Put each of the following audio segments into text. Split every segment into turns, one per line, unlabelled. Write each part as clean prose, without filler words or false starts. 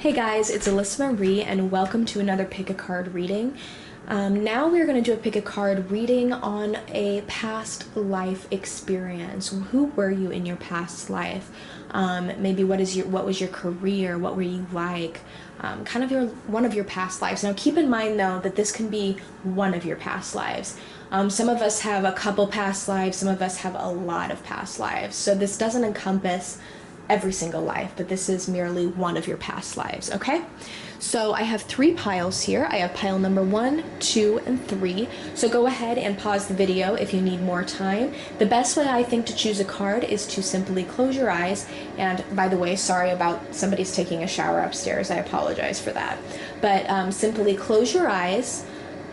Hey guys, it's Alyssa Marie and welcome to another Pick a Card reading. Now we're going to do a Pick a Card reading on a past life experience. Who were you in your past life? Maybe what was your career? What were you like? Kind of one of your past lives. Now keep in mind though that this can be one of your past lives. Some of us have a couple past lives, some of us have a lot of past lives. So this doesn't encompass every single life, but this is merely one of your past lives, okay? So I have 3 piles here. I have pile number 1, 2, and 3. So go ahead and pause the video if you need more time. The best way I think to choose a card is to simply close your eyes. And by the way, sorry about somebody's taking a shower upstairs. I apologize for that. But simply close your eyes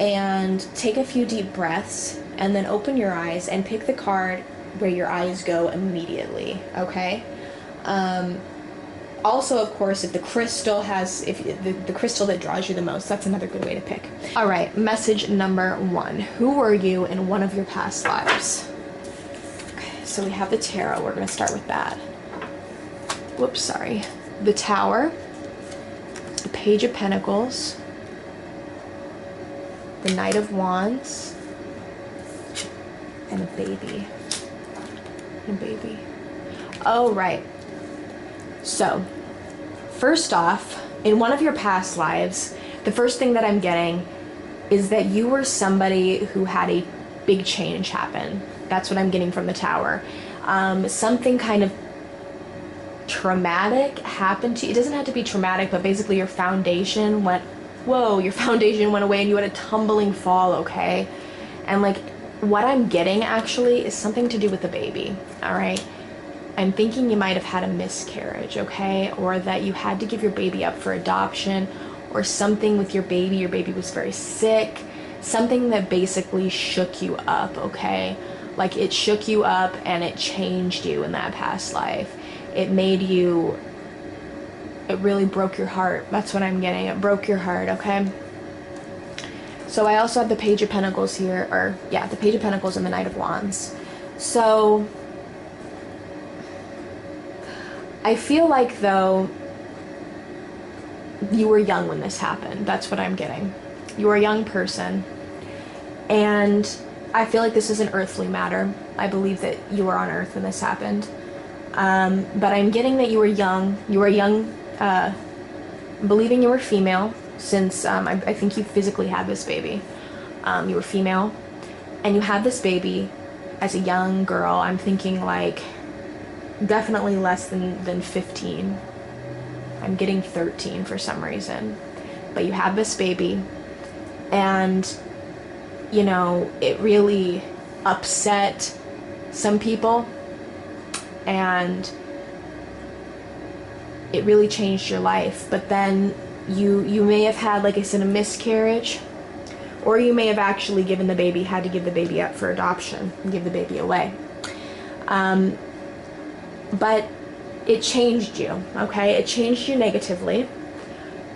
and take a few deep breaths and then open your eyes and pick the card where your eyes go immediately, okay? Also, of course, if the crystal that draws you the most, that's another good way to pick. All right, message number 1. Who were you in one of your past lives? Okay, so we have the tarot. We're going to start with that. Whoops, sorry. The Tower, the Page of Pentacles, the Knight of Wands, and a baby. Oh, right. So, first off, in one of your past lives, the first thing that I'm getting is that you were somebody who had a big change happen. That's what I'm getting from the Tower. Something kind of traumatic happened to you. It doesn't have to be traumatic, but basically your foundation went away and you had a tumbling fall, okay? And like, what I'm getting actually is something to do with the baby, all right? I'm thinking you might have had a miscarriage, okay? Or that you had to give your baby up for adoption or something with your baby. Your baby was very sick. Something that basically shook you up, okay? Like it shook you up and it changed you in that past life. It really broke your heart. That's what I'm getting. It broke your heart, okay? So I also have the Page of Pentacles here, the Page of Pentacles and the Knight of Wands. So I feel like, though, you were young when this happened. That's what I'm getting. You were a young person. And I feel like this is an earthly matter. I believe that you were on Earth when this happened. But I'm getting that you were young. You were young, believing you were female, since I think you physically had this baby. You were female. And you had this baby as a young girl. I'm thinking like definitely less than 15. I'm getting 13 for some reason. But you have this baby and you know, it really upset some people and it really changed your life. But then you may have had, like I said, a miscarriage, or you may have actually had to give the baby up for adoption and give the baby away. But it changed you, okay? It changed you negatively,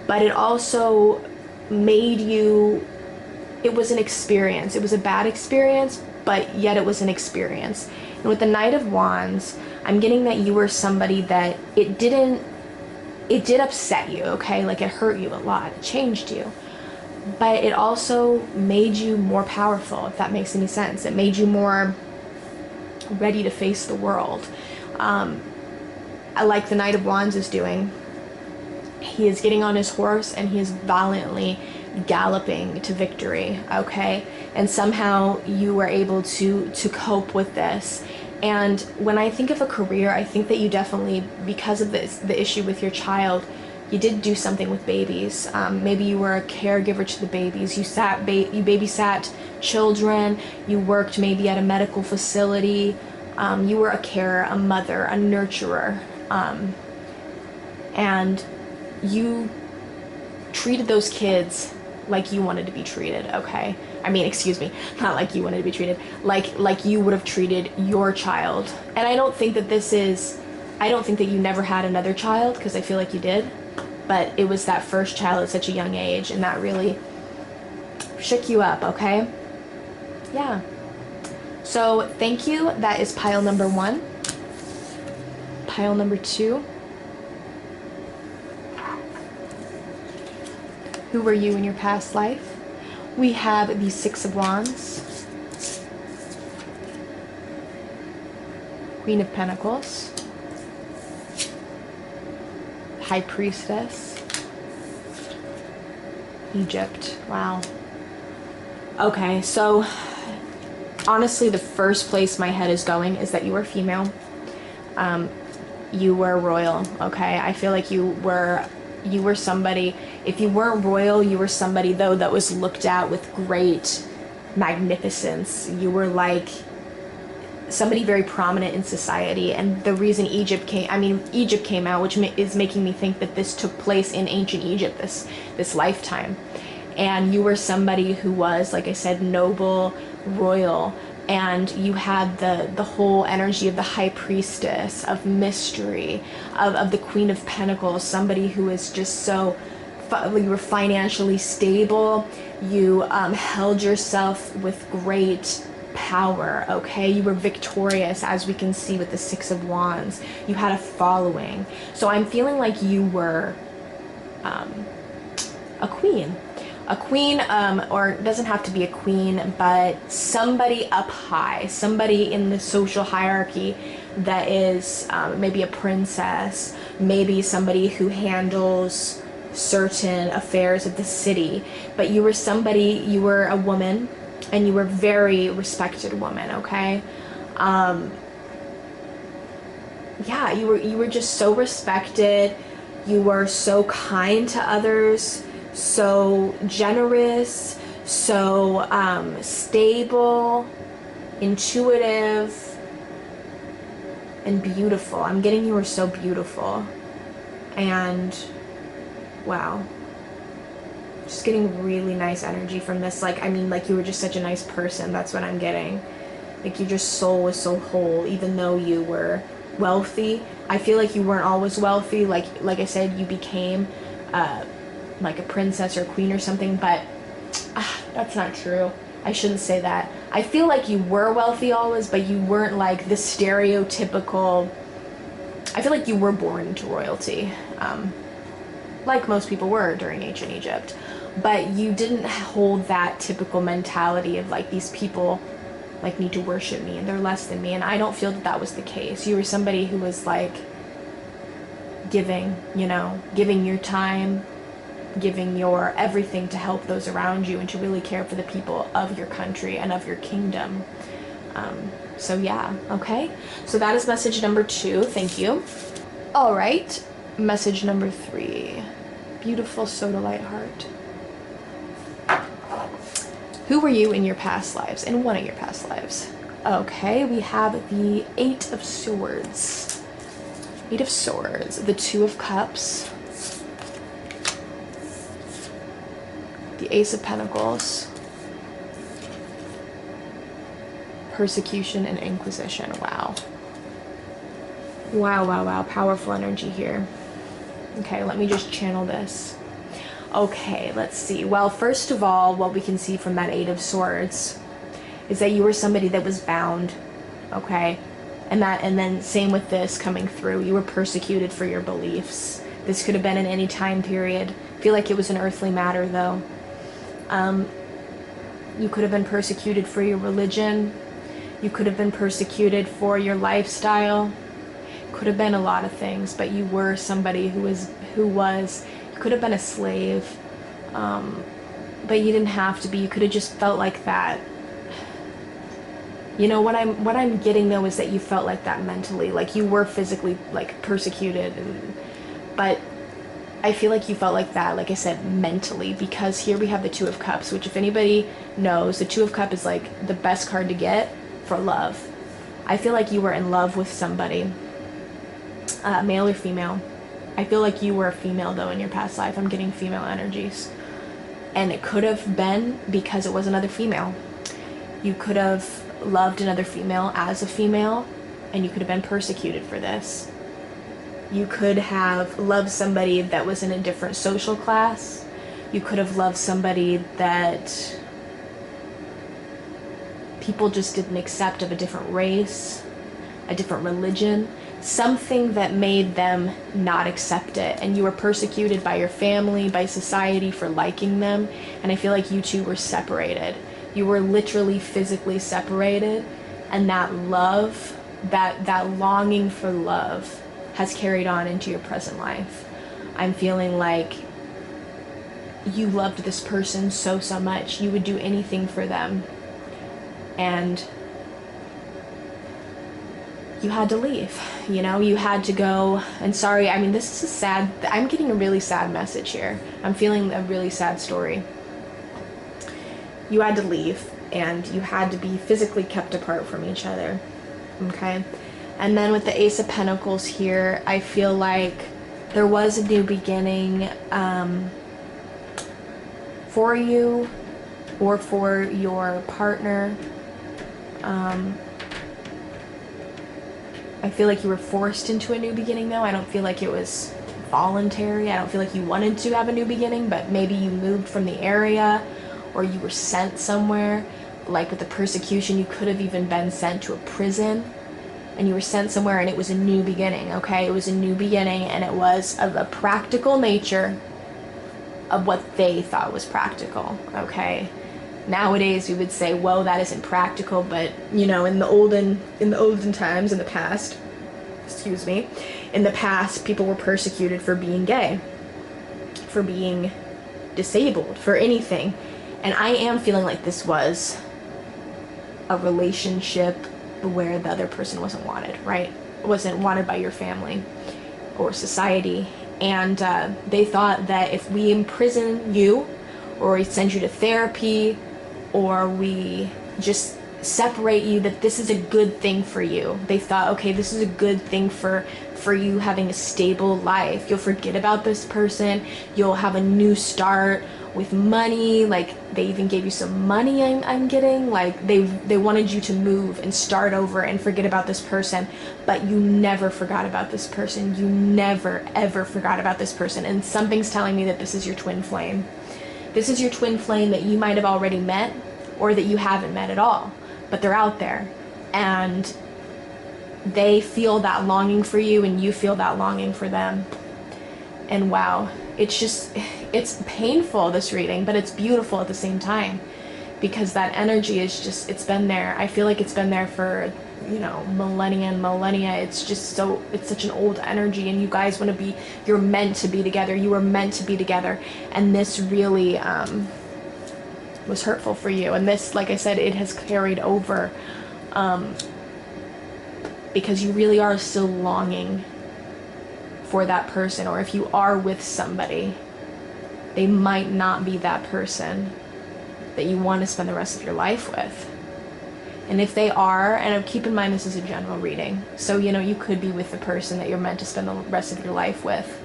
but it also made you, it was an experience. It was a bad experience, but yet it was an experience. And with the Knight of Wands, I'm getting that you were somebody that it did upset you, okay? Like it hurt you a lot, it changed you. But it also made you more powerful, if that makes any sense. It made you more ready to face the world. Like the Knight of Wands is doing. He is getting on his horse and he is valiantly galloping to victory, okay? And somehow you were able to cope with this. And when I think of a career, I think that you definitely, because of the issue with your child, you did do something with babies. Maybe you were a caregiver to the babies. You babysat children. You worked maybe at a medical facility. You were a carer, a mother, a nurturer. And you treated those kids like you wanted to be treated, okay? I mean, excuse me, not like you wanted to be treated, like you would have treated your child. And I don't think that you never had another child, because I feel like you did, but it was that first child at such a young age, and that really shook you up, okay? Yeah. So thank you. That is pile number 1. Pile number 2. Who were you in your past life? We have the Six of Wands, Queen of Pentacles, High Priestess, Egypt. Wow. Okay, so honestly, the first place my head is going is that you were female. You were royal, okay? I feel like you were somebody, if you weren't royal, you were somebody, though, that was looked at with great magnificence. You were like somebody very prominent in society. And the reason Egypt came out, which is making me think that this took place in ancient Egypt, this lifetime. And you were somebody who was, like I said, noble, royal, and you had the whole energy of the High Priestess, of mystery, of the Queen of Pentacles, somebody who is just so, you were financially stable, you held yourself with great power, okay? You were victorious, as we can see with the Six of Wands. You had a following. So I'm feeling like you were a queen. A queen, or it doesn't have to be a queen, but somebody up high, somebody in the social hierarchy that is maybe a princess, maybe somebody who handles certain affairs of the city. But you were a woman, and you were a very respected woman, okay? Yeah, you were just so respected. You were so kind to others, so generous, so stable, intuitive, and beautiful. I'm getting you were so beautiful. And wow, just getting really nice energy from this. Like, I mean, like, you were just such a nice person. That's what I'm getting. Like, your just soul was so whole, even though you were wealthy. I feel like you weren't always wealthy. Like I said, you became like a princess or a queen or something, but that's not true. I shouldn't say that. I feel like you were wealthy always, but you weren't like the stereotypical. I feel like you were born into royalty, like most people were during ancient Egypt, but you didn't hold that typical mentality of like, these people like need to worship me and they're less than me. And I don't feel that that was the case. You were somebody who was like giving, giving your time, giving your everything to help those around you and to really care for the people of your country and of your kingdom. So yeah, okay. So that is message number 2. Thank you. All right, message number 3. Beautiful sodalite heart. Who were you in your past lives, in one of your past lives? Okay, we have the 8 of Swords. 8 of Swords, the 2 of Cups, the Ace of Pentacles, Persecution and Inquisition. Wow. Wow, wow, wow. Powerful energy here. Okay, let me just channel this. Okay, let's see. Well, first of all, what we can see from that 8 of Swords is that you were somebody that was bound, okay? And then same with this coming through. You were persecuted for your beliefs. This could have been in any time period. I feel like it was an earthly matter, though. You could have been persecuted for your religion. You could have been persecuted for your lifestyle. Could have been a lot of things, but you were somebody who could have been a slave, but you didn't have to be. You could have just felt like that. What I'm getting though is that you felt like that mentally, like you were physically like persecuted, but I feel like you felt like that, like I said, mentally, because here we have the 2 of Cups, which if anybody knows, the 2 of Cups is like the best card to get for love. I feel like you were in love with somebody, male or female. I feel like you were a female though in your past life. I'm getting female energies. And it could have been because it was another female. You could have loved another female as a female, and you could have been persecuted for this. You could have loved somebody that was in a different social class. You could have loved somebody that people just didn't accept, of a different race, a different religion. something that made them not accept it, and you were persecuted by your family, by society for liking them, and I feel like you two were separated. You were literally physically separated, and that love, that longing for love has carried on into your present life. I'm feeling like you loved this person so much, you would do anything for them, and you had to leave, you know, you had to go. And sorry, I mean, this is a sad, I'm getting a really sad message here. I'm feeling a really sad story. You had to leave, and you had to be physically kept apart from each other, okay? And then with the Ace of Pentacles here, I feel like there was a new beginning for you or for your partner. I feel like you were forced into a new beginning, though. I don't feel like it was voluntary. I don't feel like you wanted to have a new beginning, but maybe you moved from the area, or you were sent somewhere. Like with the persecution, you could have even been sent to a prison, and you were sent somewhere, and it was a new beginning, okay? It was a new beginning, and it was of a practical nature of what they thought was practical, okay? Nowadays we would say, whoa, that isn't practical, but you know, in the olden times, in the past, excuse me, in the past, people were persecuted for being gay, for being disabled, for anything. And I am feeling like this was a relationship where the other person wasn't wanted, right? Wasn't wanted by your family or society. And they thought that if we imprison you, or we send you to therapy, or we just separate you, that this is a good thing for you. They thought, okay, this is a good thing for you having a stable life. You'll forget about this person. You'll have a new start with money. Like, they even gave you some money, I'm getting. Like, they wanted you to move and start over and forget about this person. But you never forgot about this person. You never, ever forgot about this person. And something's telling me that this is your twin flame. This is your twin flame that you might have already met, or that you haven't met at all, but they're out there, and they feel that longing for you, and you feel that longing for them. And wow, it's painful, this reading, but it's beautiful at the same time, because that energy is just, it's been there. I feel like it's been there for, you know, millennia and millennia. It's just so, it's such an old energy, and you guys want to be, you're meant to be together. You were meant to be together, and this really was hurtful for you. And this, like I said, it has carried over because you really are still longing for that person. Or if you are with somebody, they might not be that person that you want to spend the rest of your life with. And if they are, and keep in mind this is a general reading, so you know, you could be with the person that you're meant to spend the rest of your life with,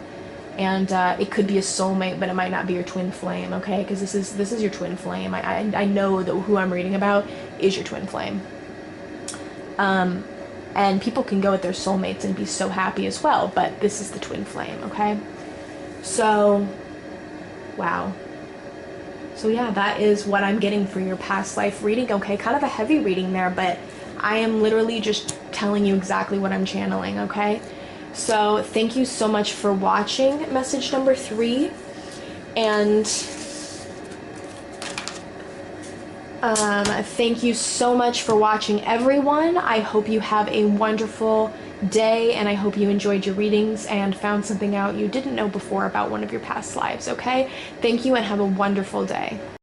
and it could be a soulmate, but it might not be your twin flame, okay? Because this is your twin flame. I know that who I'm reading about is your twin flame. And people can go with their soulmates and be so happy as well, but this is the twin flame, okay? So, wow. So yeah, that is what I'm getting for your past life reading, okay? Kind of a heavy reading there, but I am literally just telling you exactly what I'm channeling, okay? So thank you so much for watching message number 3, and thank you so much for watching, everyone. I hope you have a wonderful day, and I hope you enjoyed your readings and found something out you didn't know before about one of your past lives, okay? Thank you, and have a wonderful day.